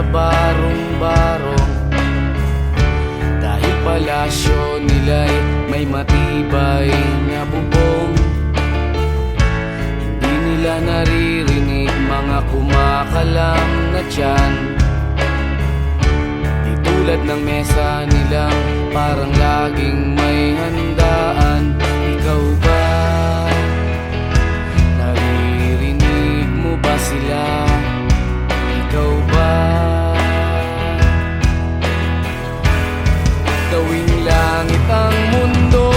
sa barong-barong, dahil palasyo nila'y may matibay na bubong. Hindi nila naririnig mga kumakalam na tiyan, di tulad ng mesa nilang parang laging may handaan. Ikaw ba, naririnig mo ba sila? Ikaw ba, gawing langit ang mundo,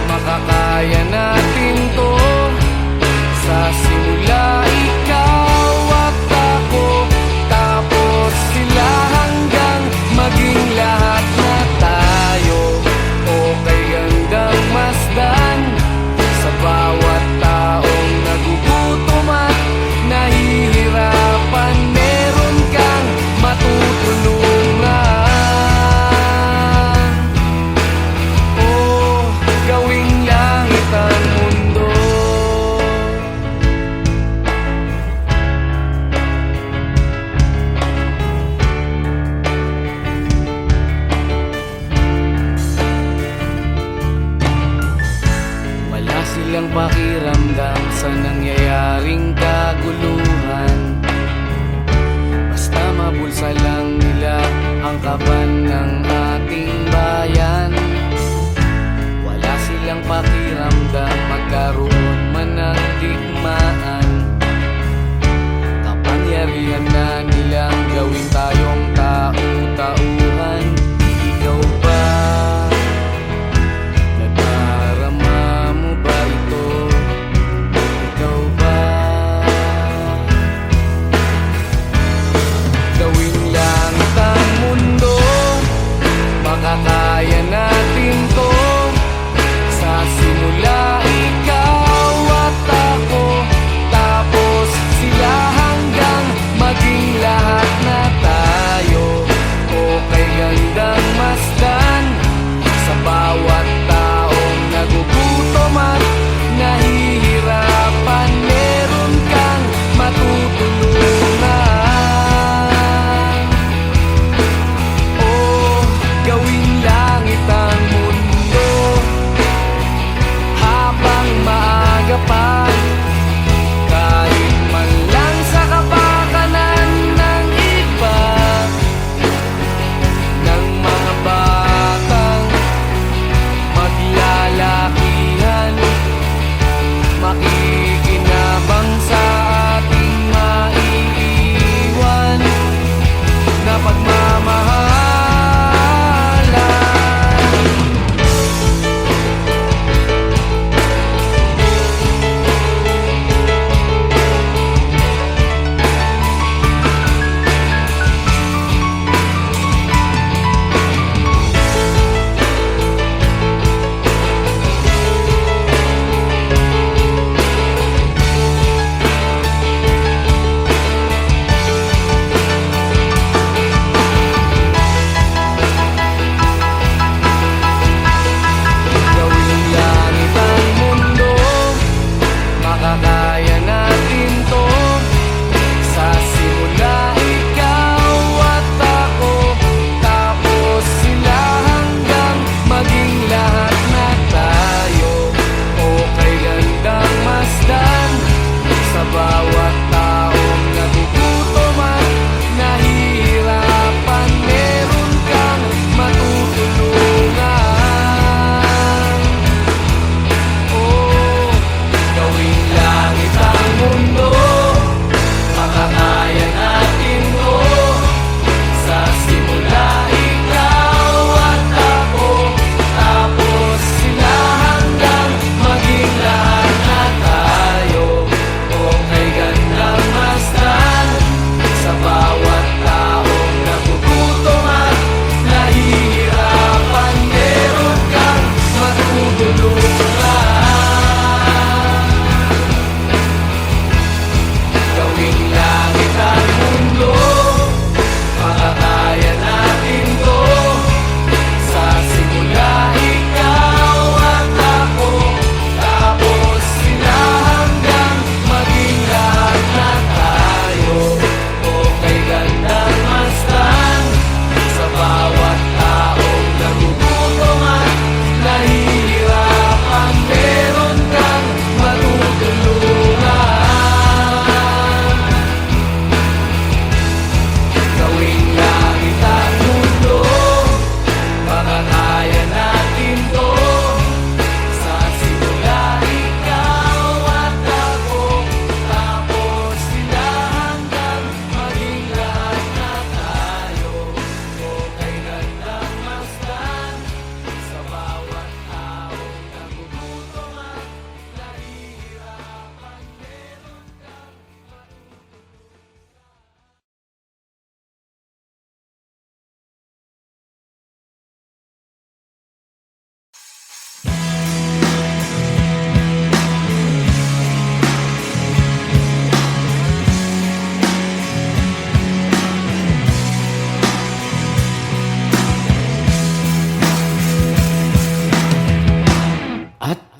makakaya natin to. Sa simula ikaw at ako, tapos sila, hanggang maging lahat na tayo. Okay hanggang masdan sa bawat taong nagugutom at nahihirapan, meron kang matutulungan. Oh, gawing langit ang mundo. Wala silang pakiramdam sa nangyayaring kaguluhan, basta mabulsa lang nila ang kaban ng ating bayan. Wala silang pakiramdam magkaroon man ng digmaan, kapangyarihan na nilang gawin tayong tau-tauhan. Ikaw ba, nadarama mo ba ito? Ikaw ba, gawing langit ang mundo, makakaya natin to. Sa simula ikaw at ako, tapos sila, hanggang maging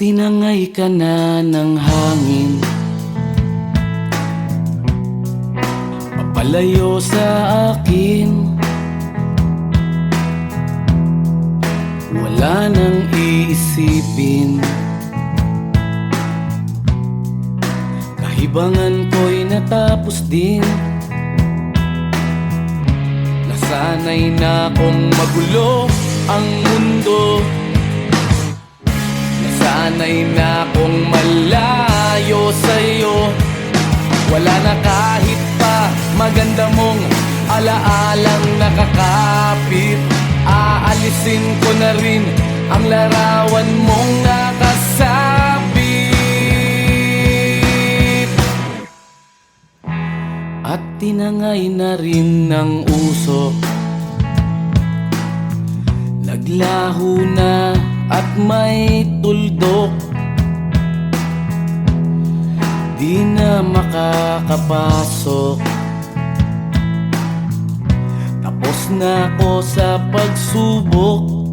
tinangay ka na ng hangin, papalayo sa akin. Wala nang iisipin, kahibangan ko'y natapos din. Nasanay na kong magulo ang mundo, nasanay na kong malayo sa'yo. Wala na kahit pa maganda mong alaalang nakakapit. Aalisin ko na rin ang larawan mong nakasabit. At tinangay na rin ng usok, naglaho na at may tuldok. Di na makakapasok, tapos na ako sa pagsubok.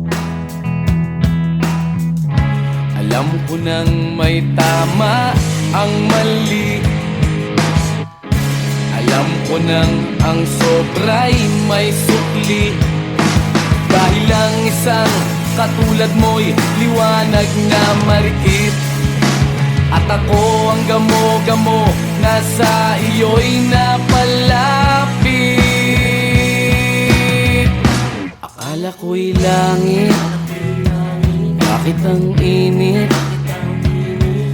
Alam ko nang may tama ang mali, alam ko nang ang sobra'y may sukli. Dahil lang isang katulad mo'y liwanag na marikit, at ako ang gamo-gamo na sa iyo'y napalapit. Akala ko'y langit, bakit ang init?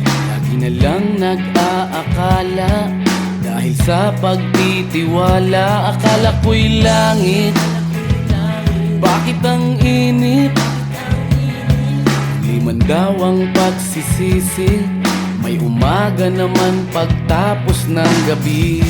Lagi na lang nag-aakala, dahil sa pagtitiwala. Akala ko'y langit, bakit ang init? Liman daw ang pagsisisi, may umaga naman pagtapos ng gabi.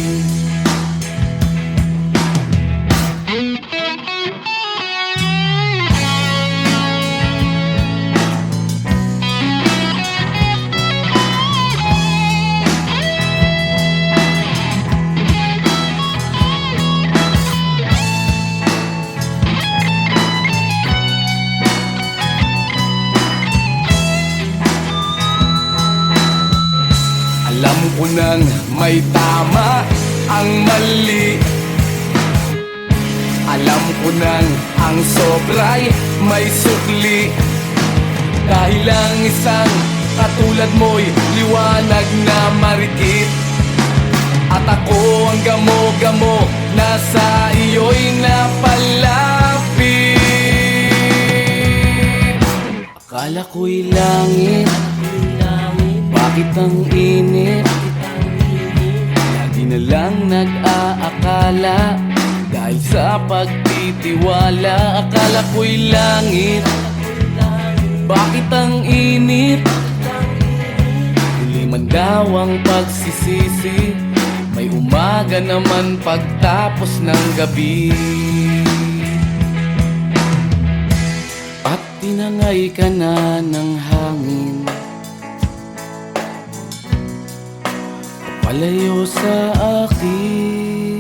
Alam ko nang may tama ang mali, alam ko nang ang sobra'y may sukli. Dahil lang isang katulad mo'y liwanag na marikit, at ako ang gamo-gamo na sa iyo'y napalapit. Akala ko'y langit, bakit ang init? Lagi na lang nag-aakala, dahil sa pagtitiwala. Akala ko'y langit, bakit ang init? Huli man daw ang pagsisisi, may umaga naman pagtapos ng gabi. At tinangay ka na ng hangin, palayo sa akin.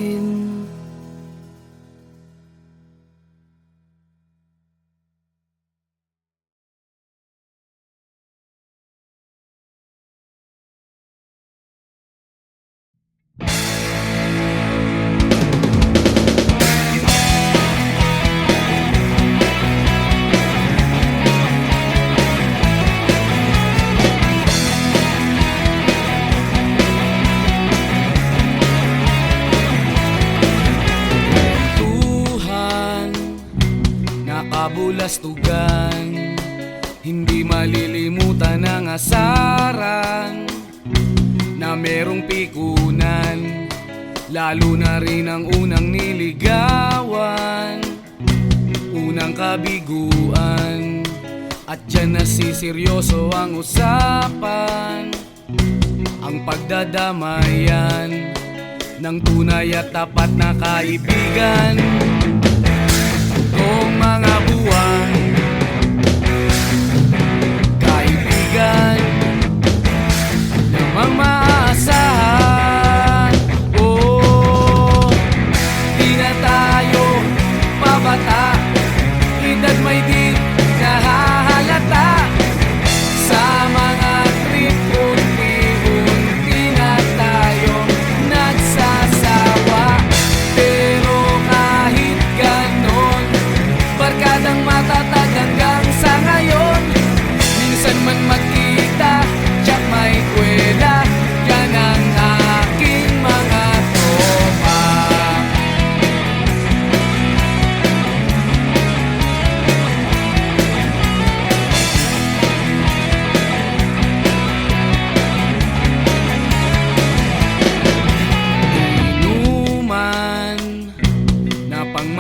Kabulastugan, hindi malilimutan ang asaran na merong pikunan, lalo na rin ang unang niligawan, unang kabiguan. At dyan nasiseryoso ang usapan, ang pagdadamayan ng tunay at tapat na kaibigan. Noong mga buwan, kaibigan, lamang maaasahan. Oh, di na tayo pabata, edad may di nahahalata sa mga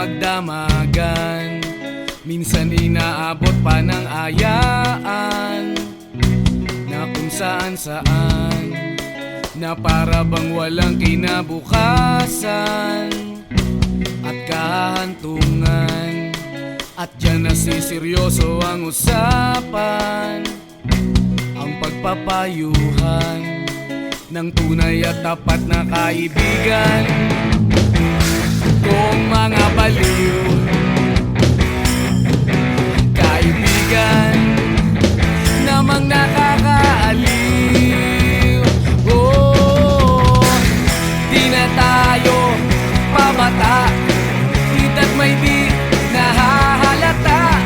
magdamagan. Minsan inaabot pa ng ayaan na kung saan-saan, na para bang walang kinabukasan at kahantungan. At dyan nasiseryoso ang usapan, ang pagpapayuhan ng tunay at tapat na kaibigan. Kung mga baliw kaibigan namang nakakaaliw, oh, di na tayo pabata, hita't may di nahahalata.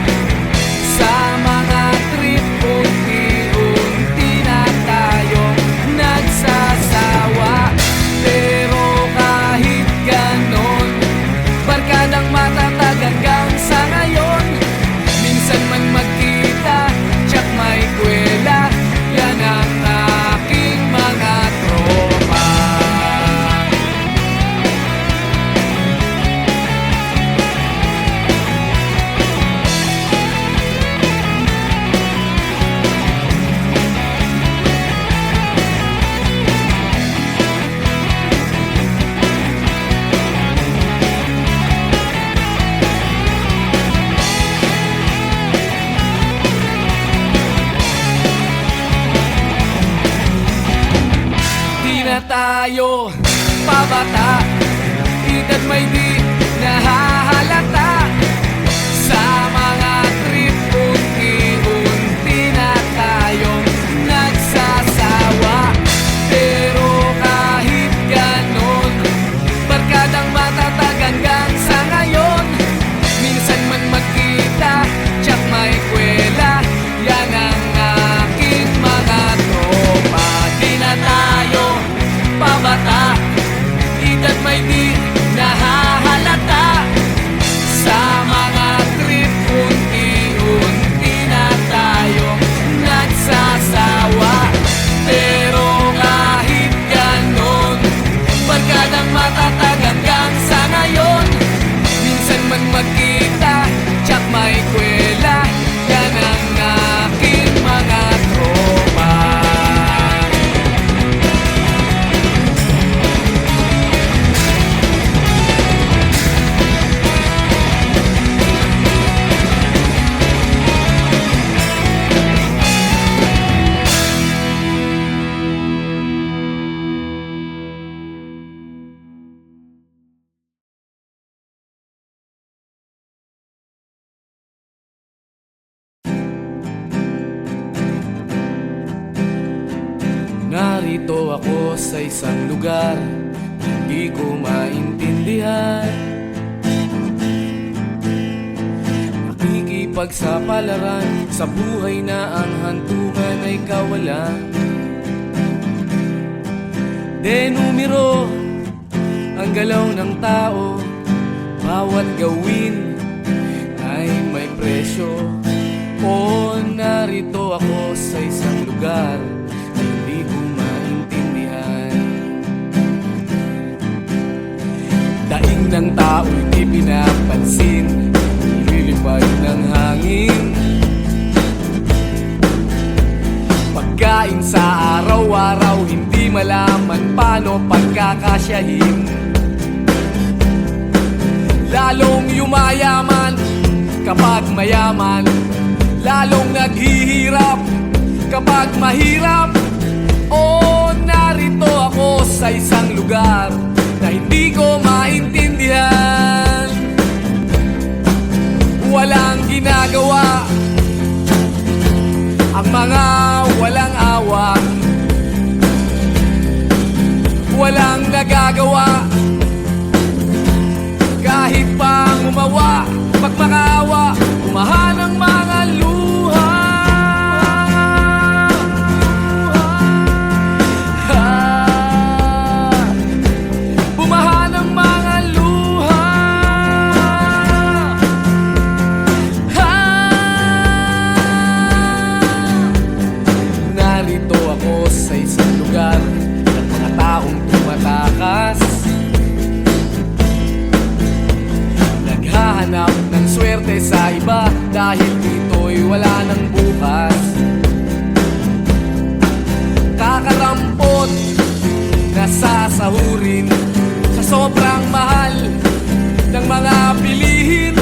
Sa mga trip unti-unti na tayong nagsasawa. Pero kahit ganon, barkadang matatag hanggang sa ngayon. Minsan man magkita, tsak may kwela, yan ang aking mga tropa. Tayo pabata, hita't may di nahahalata. Sa mga trip unti-unti na tayong nagsasawa. Pero kahit ganon, barkadang matatag hanggang sa ngayon. Minsan man magkita, tsak may kwela, yan ang aking mga tropa. Di na tayo pabata, hita't may di nahahalata. Sa mga trip unti-unti na tayong nagsasawa. Pero kahit ganon, barkadang matatag hanggang sa ngayon. Minsan man magkita, tsak may kwela, yan ang aking mga tropa. Narito ako sa isang lugar, hindi ko maintindihan. Nakikipagsapalaran sa buhay na ang hantungan ay kawalan. De numero ang galaw ng tao, bawat gawin ay may presyo. O narito ako sa isang lugar, hindi ko maintindihan. Daing ng tao'y di pinapansin, lilipad ng hangin. Pagkain sa araw-araw, hindi malaman paano pagkakasyahin. Lalong yumayaman kapag mayaman, lalong naghihirap kapag mahirap. O narito ako sa isang lugar na hindi ko maintindihan. Walang ginagawa ang mga walang awa, walang nagagawa kahit pa umawa, pagmakaawa, umahan ang mga luha. Bumahan ang mga luha. Naghahanap ng swerte sa iba dahil dito'y wala ng bukas. Kakarampot na sasahurin sa sobrang mahal ng mga bilihin.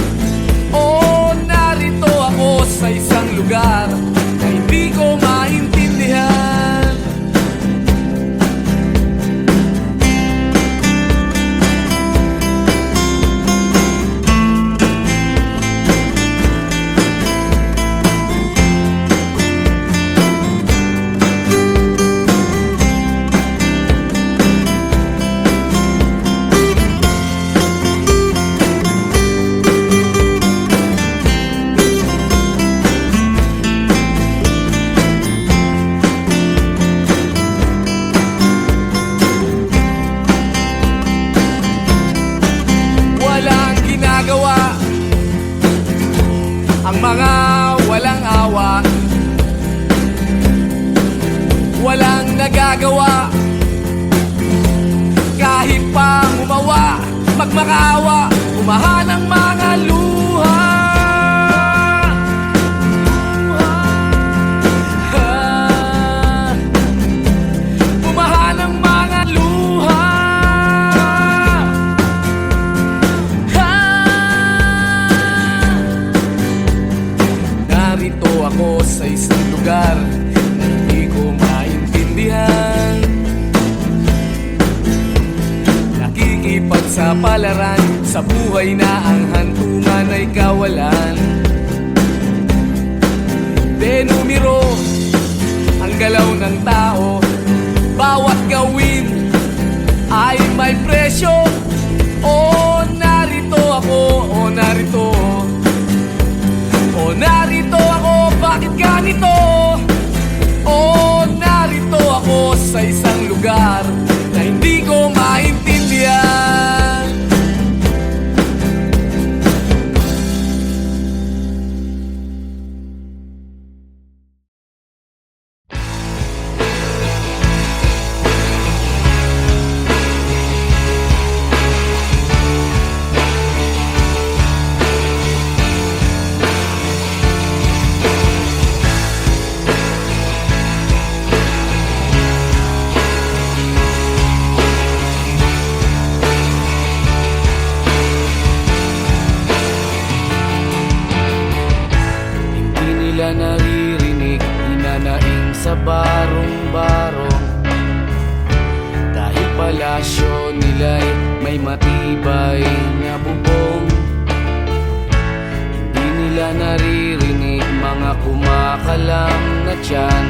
O narito ako sa isang lugar na hindi ko maintindihan. Ang mga walang awa, walang nagagawa, kahit pa umawa, magmakaawa, umahan ang mga luha. Umahan ang mga luha. Narito ako sa isang lugar na hindi ko maintindihan. Nakikipagsapalaran sa buhay na ang hantungan ay kawalan. Denumero ang galaw ng tao, bawat gawin ay may presyo. O narito ako, o narito, o narito ako, bakit ganito? O narito ako sa isang lugar na hindi ko maintindihan. Naririnig, hinanaing sa barong-barong. Dahil palasyo nila'y may matibay na bubong. Hindi nila naririnig mga kumakalam na tiyan.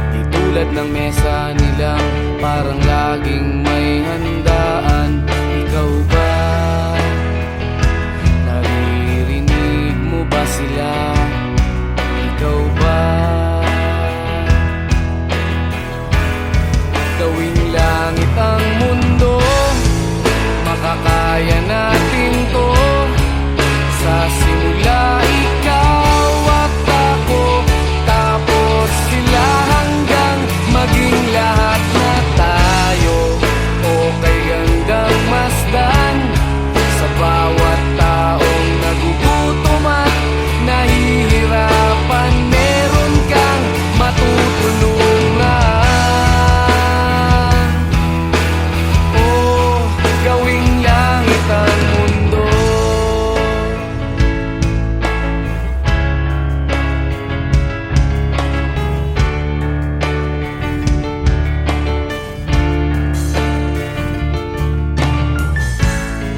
Di tulad ng mesa nilang parang laging may handaan. Ikaw ba? Ba sila? Ikaw ba? Gawing langit ang mundo, makakaya natin to. Sa simula ikaw at ako, tapos sila hanggang maging lahat na tayo. Okay hanggang masdan sa bawat taong nagugutom at nahihirapan, meron kang matutulungan. Oh, gawing langit ang mundo.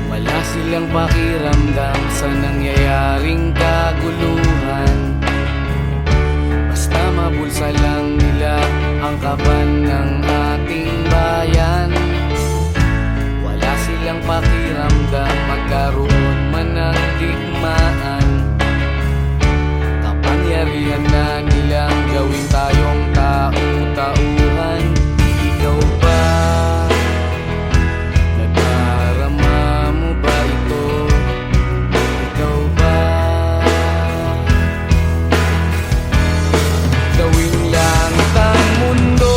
Wala silang pakiramdam sa nangyayaring kaguluhan. Basta mabulsa lang nila ang kaban ng ating bayan. Wala silang pakiramdam magkaroon man ng digmaan. Kapangyarihan na nilang gawin tayong tau-tauhan. Ikaw ba? Nadarama mo ba ito? Ikaw ba? Gawing langit ang mundo,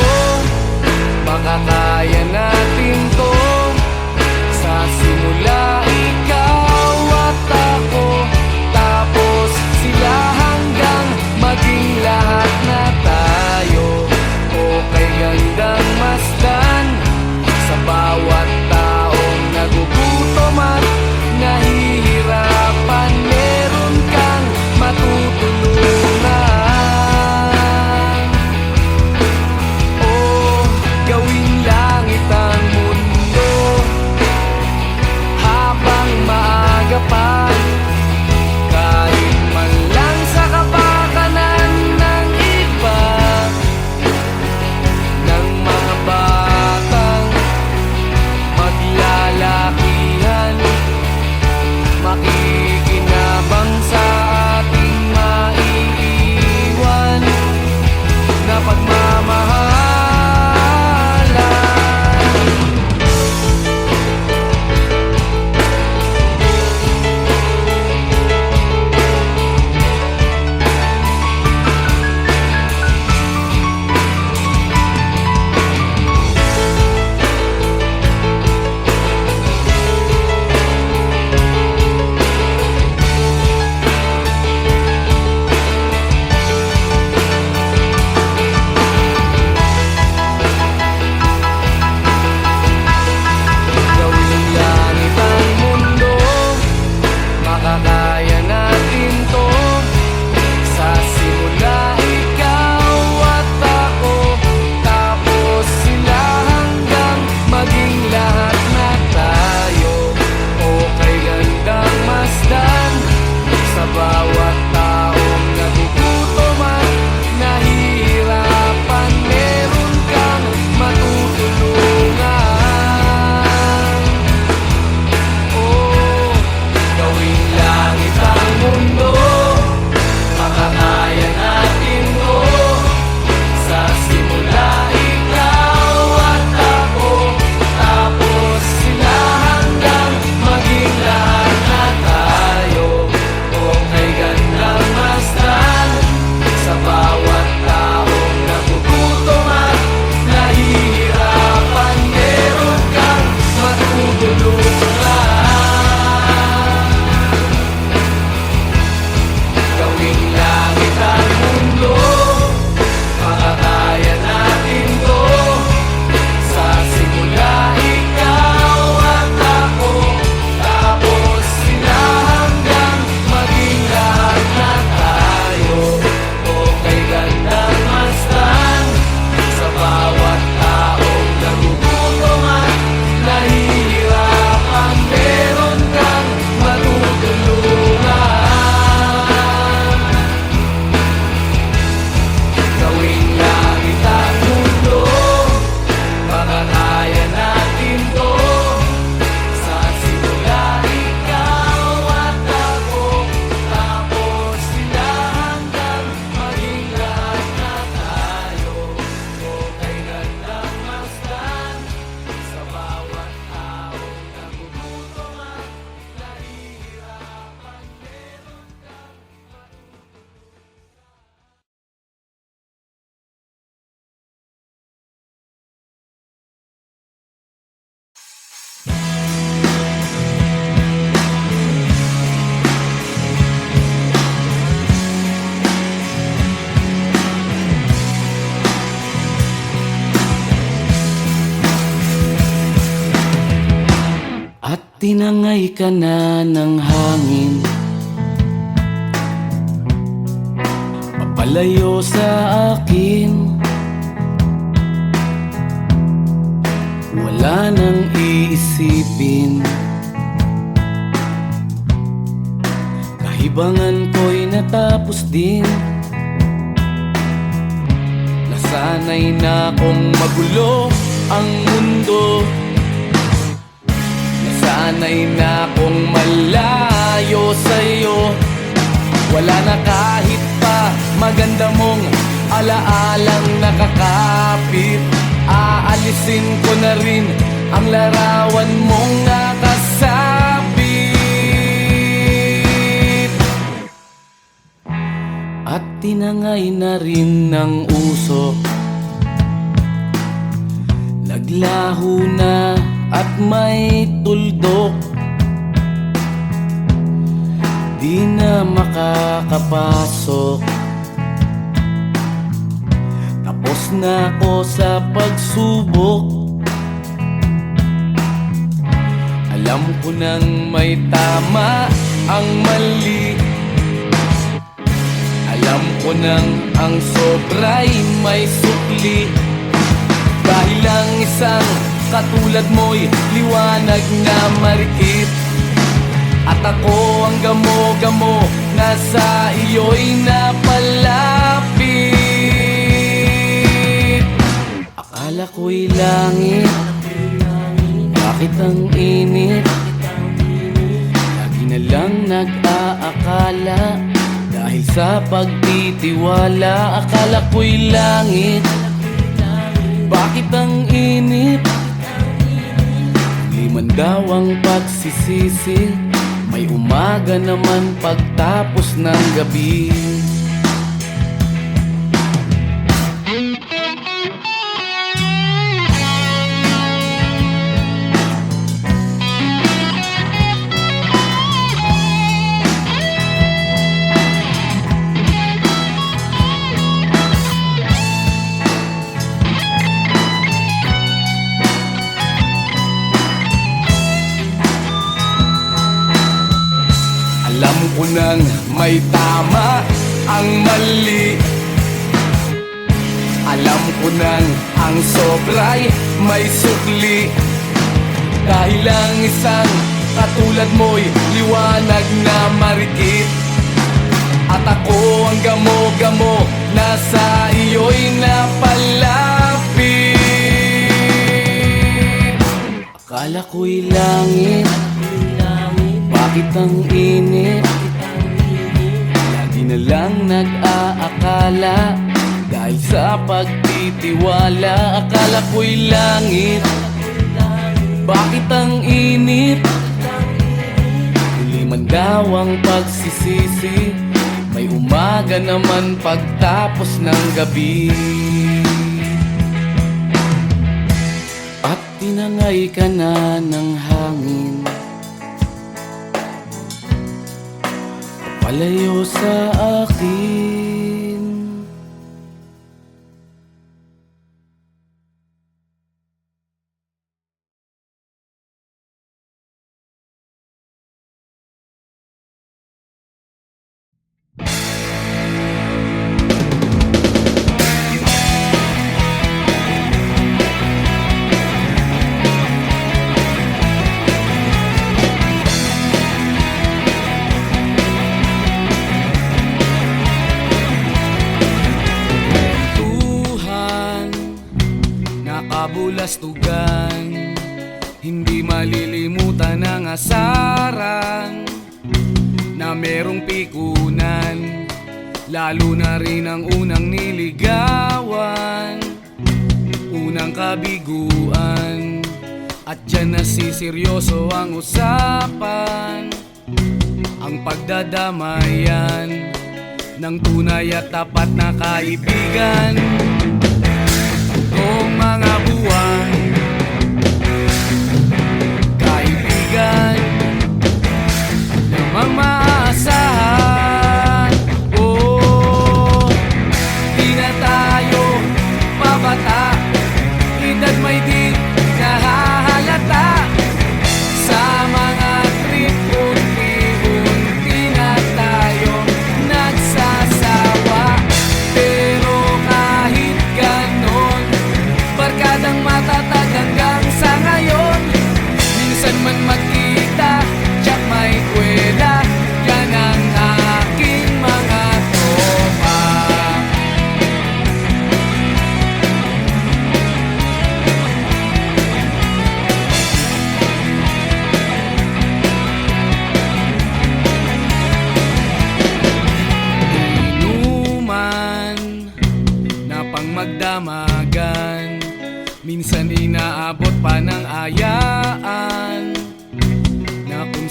At tinangay ka na ng hangin, papalayo sa akin. Wala nang iisipin, kahibangan ko'y natapos din. Nasanay na kong magulo ang mundo, nasanay na kong malayo sa'yo. Wala na kahit pa maganda mong alaalang nakakapit. Aalisin ko na rin ang larawan mong nakasabit. At tinangay na rin ng usok, naglaho na at may tuldok. Di na makakapasok, tapos na ako sa pagsubok. Alam ko nang may tama ang mali, alam ko nang ang sobra'y may sukli. Dahil ang isang katulad mo'y liwanag na marikit, at ako ang gamo-gamo na sa iyo'y napalapit. Akala ko'y langit, bakit ang init? Lagi na lang nag-aakala, dahil sa pagtitiwala. Akala ko'y langit, bakit ang init? Liman daw ang pagsisisi, may umaga naman pagtapos ng gabi. Alam ko nang may tama ang mali, alam ko nang ang sobra'y may sukli. Dahil ang isang katulad mo'y liwanag na marikit, at ako ang gamo-gamo na sa iyo'y napalapit. Akala ko'y langit, bakit ang init? Lagi na lang nag-aakala, dahil sa pagtitiwala. Akala ko'y langit, bakit ang init? Huli man daw ang pagsisisi, may umaga naman pagtapos ng gabi. At tinangay ka na ng hangin, palayo sa akin. Kabulastugan, hindi malilimutan ang asaran na merong pikunan, lalo na rin ang unang niligawan, unang kabiguan. At dyan nasiseryoso ang usapan, ang pagdadamayan ng tunay at tapat na kaibigan. Noong mga buwan, kaibigan, namang maaasahan. Oh, di na tayo pabata, edad may di nahahalata sa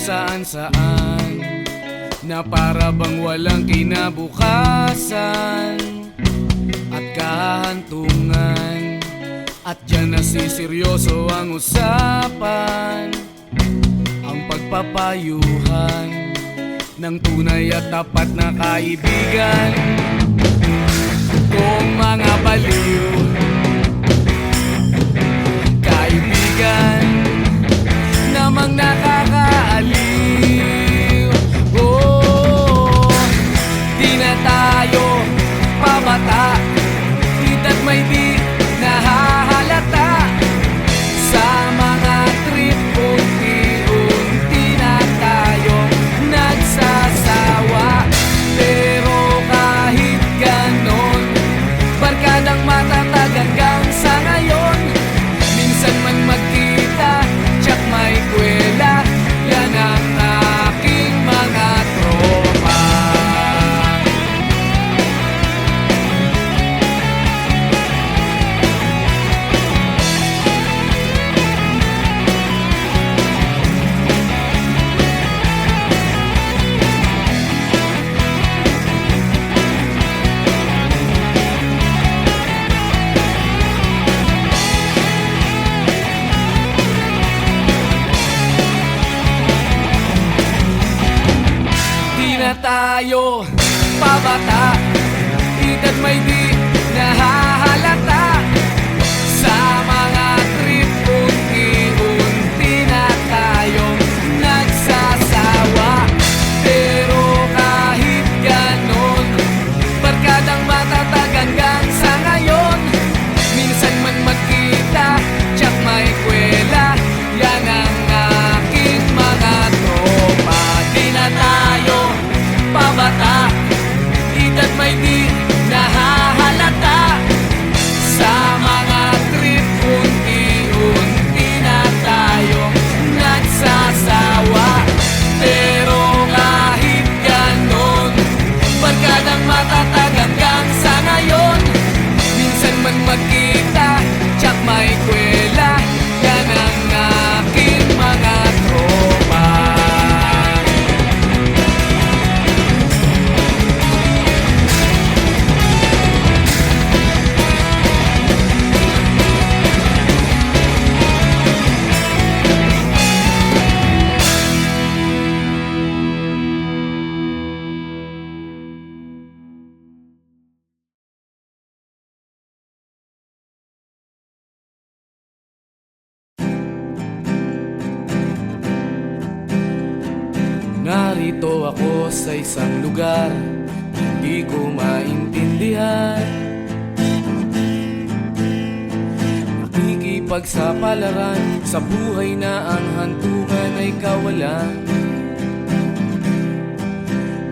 saan-saan, na para bang walang kinabukasan at kahantungan. At dyan nasiseryoso ang usapan, ang pagpapayuhan ng tunay at tapat na kaibigan. Kung mga baliw, kaibigan namang nakakaaliw. Oh, di na tayo pabata, hita't may di nahahalata. Sa mga trip unti-unti na tayong nagsasawa. Pero kahit ganon, barkadang matatag hanggang sa ngayon. Minsan man magkita, tsak may kwela, yan ang aking mga tropa. Tayo pabata, hita't may di nahahalata. Sa mga trip unti-unti na tayong nagsasawa. Pero kahit ganon, barkadang matatag hanggang sa ngayon. Minsan man magkita, tsak may kwela, yan ang aking mga tropa. Di na tayo pabata, hita't may di nahahalata. Sa mga trip unti-unti na tayong nagsasawa. Pero kahit ganon, barkadang matatag hanggang sa ngayon. Minsan man magkita, tsak may kwela, yan ang aking mga tropa. Narito ako sa isang lugar, hindi ko maintindihan. Nakikipagsapalaran sa buhay na ang hantungan ay kawalan.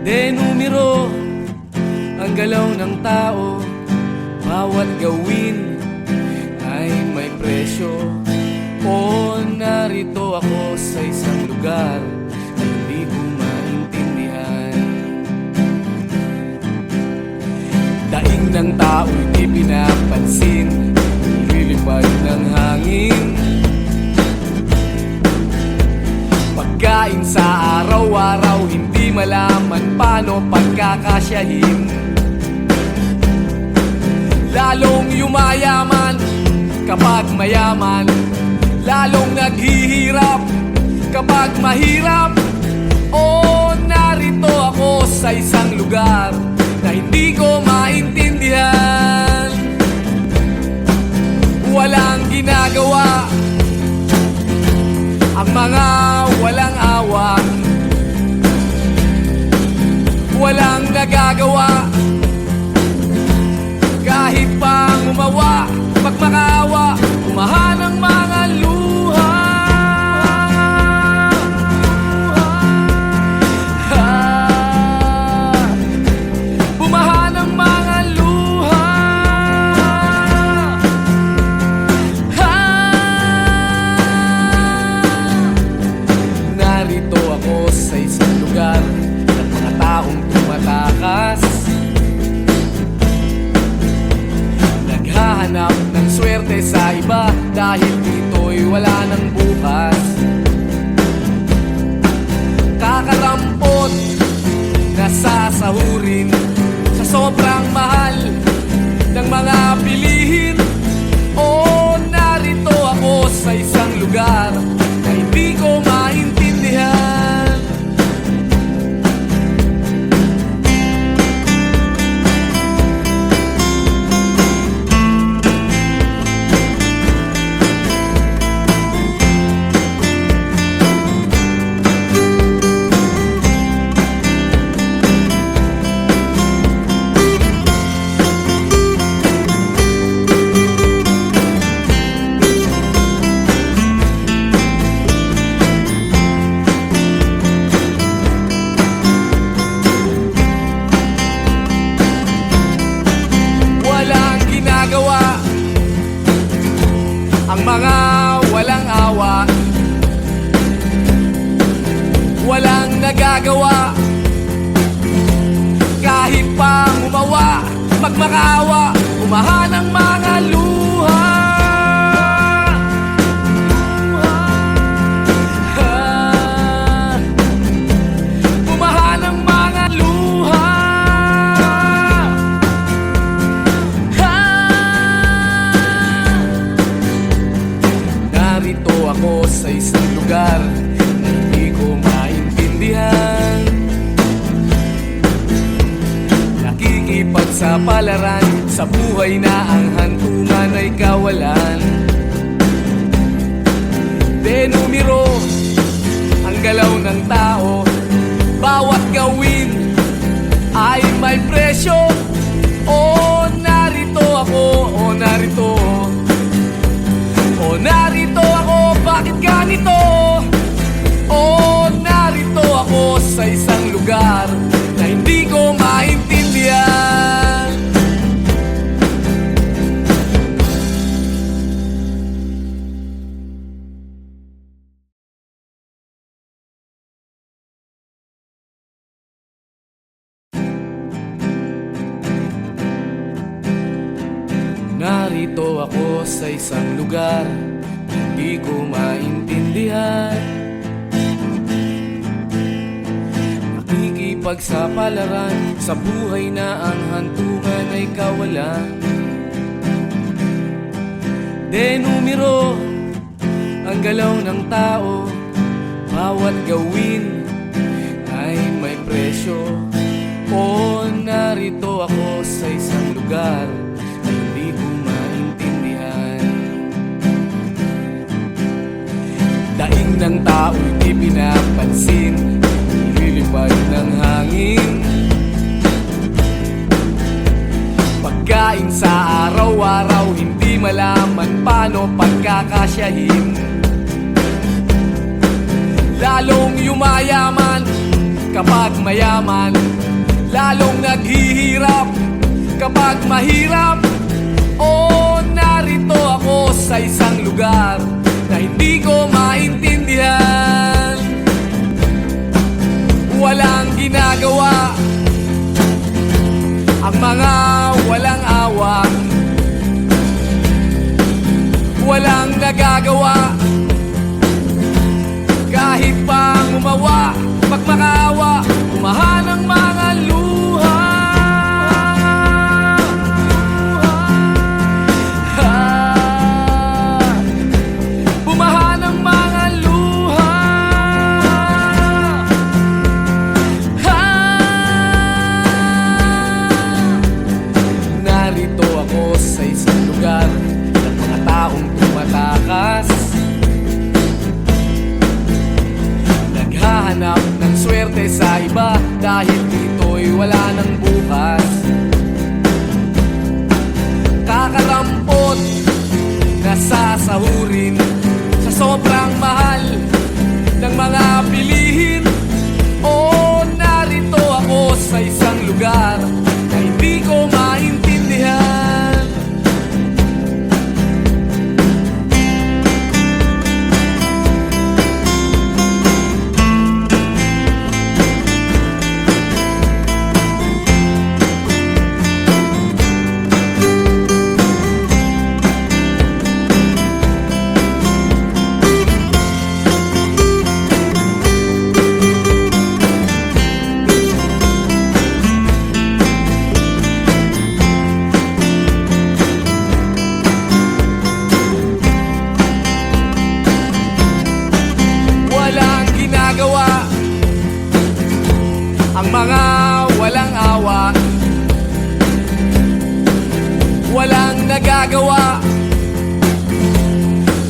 Denumero ang galaw ng tao, bawat gawin ay may presyo. O narito ako sa isang lugar, hindi ko maintindihan. Daing ng tao'y di pinapansin, lilipad ng hangin. Pagkain sa araw-araw, hindi malaman paano pagkakasyahin. Lalong yumayaman kapag mayaman, lalong naghihirap kapag mahirap. O narito ako sa isang lugar na hindi ko maintindihan. Walang ginagawa ang mga walang awa, walang nagagawa kahit pang umawa. Pag makaawa, umahan ang mga luha. Bumahan ang mga luha. Narito ako sa isang lugar ng mga taong tumatakas, naghahanap ng swerte sa iba dahil dito'y wala ng bukas. sasahurin sa sobrang mahal ng mga bilihin. O narito ako sa isang lugar na hindi ko maintindihan. Ang mga walang awa, walang nagagawa, kahit pa umawa, magmakaawa, umahan ang mga luha. Umahan ang mga luha. Narito ako sa isang lugar na hindi ko maintindihan. Nakikipagsapalaran sa buhay na ang hantungan ay kawalan. Denumero ang galaw ng tao, bawat gawin ay may presyo. O narito ako, o narito, o narito ako, bakit ganito? O narito ako sa isang lugar na hindi ko maintindihan. Narito ako sa isang lugar hindi ko maintindihan. Nakikipagsapalaran sa buhay na ang hantungan ay kawalan. Denumero ang galaw ng tao, bawat gawin ay may presyo. O narito ako sa isang lugar na hindi ko maintindihan. Daing ng tao'y di pinapansin, nililipad ng hangin. Pagkain sa araw-araw, hindi malaman paano pagkakasyahin. Lalong yumayaman kapag mayaman, lalong naghihirap kapag mahirap. O narito ako sa isang lugar na hindi ko maintindihan. Walang ginagawa ang mga walang awa, walang nagagawa, kahit pa umawa, magmakaawa, umahan ang mga luha. Umahan ang mga luha. Narito ako sa isang lugar ng mga taong tumatakas, naghahanap ng swerte sa iba dahil dito'y wala ng bukas. Kakarampot na sasahurin sa sobrang mahal ng mga bilihin. O narito ako sa isang lugar na hindi ko maintindihan. ang mga walang awa, walang nagagawa,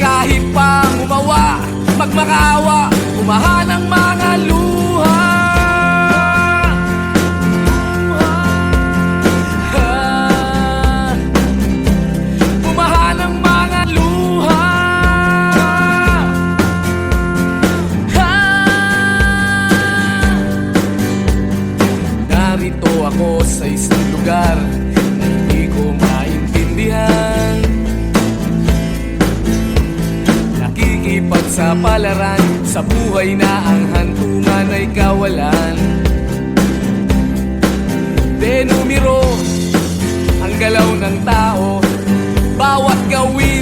kahit pa umawa, magmakaawa, umahan ang mga luha. Umahan ang mga luha. Narito ako sa isang lugar na hindi ko maintindihan, nakikipagsapalaran sa buhay na ang hantungan ay kawalan. Denumero ang galaw ng tao, bawat gawin